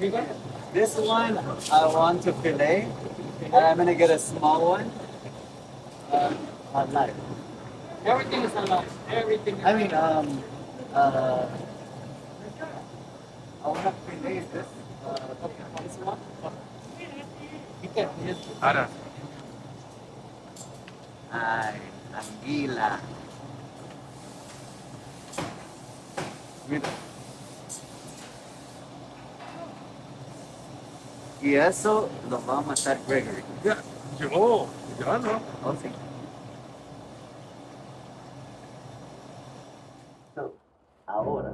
Maybe this one I want to fillet, and I'm gonna get a small one. Alive. Everything is alive. Everything is I mean, I wanna fillet this. This one. Ahora. Ay, anguila. Mira. Y eso lo va a matar Gregory. Ya, yo no. Oh, sí. So, ahora.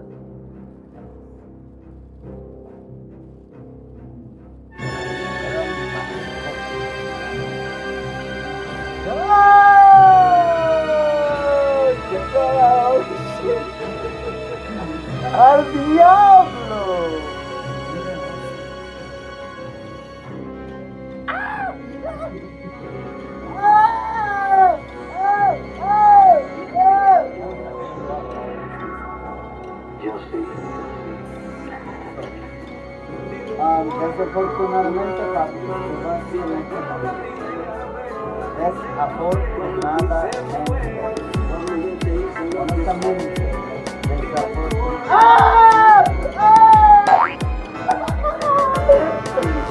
¡Al diablo! Desafortunadamente, papi, desafortunadamente, honestamente, desafortunadamente. ¡Ah!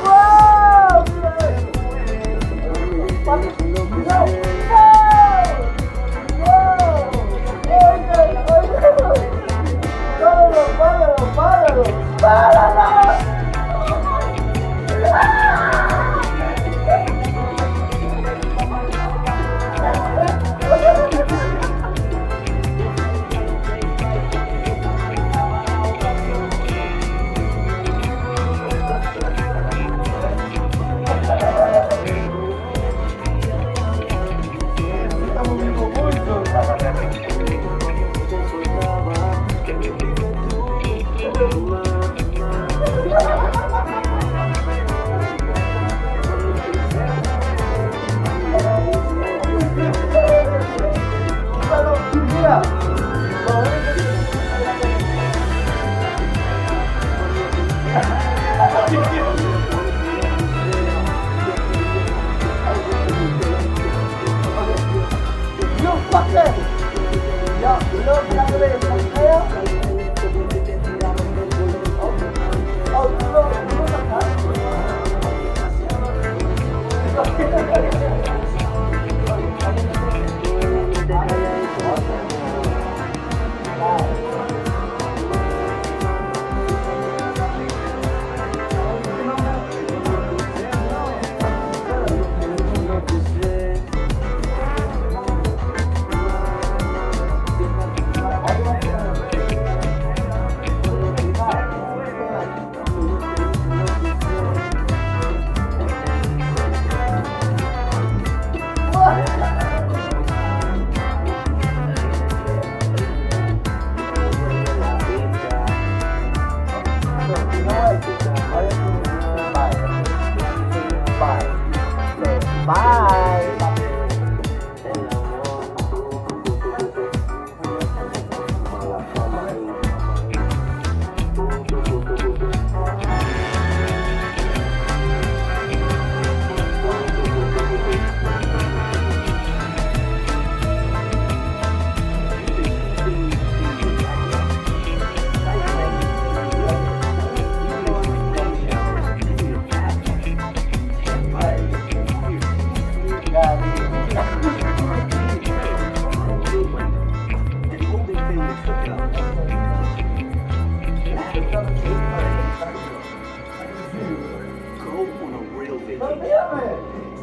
¡Wow! Papi, no, no, ¡páralo!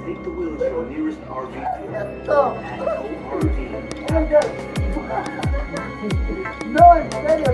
Take the wheel to your nearest RV dealer. No, en serio,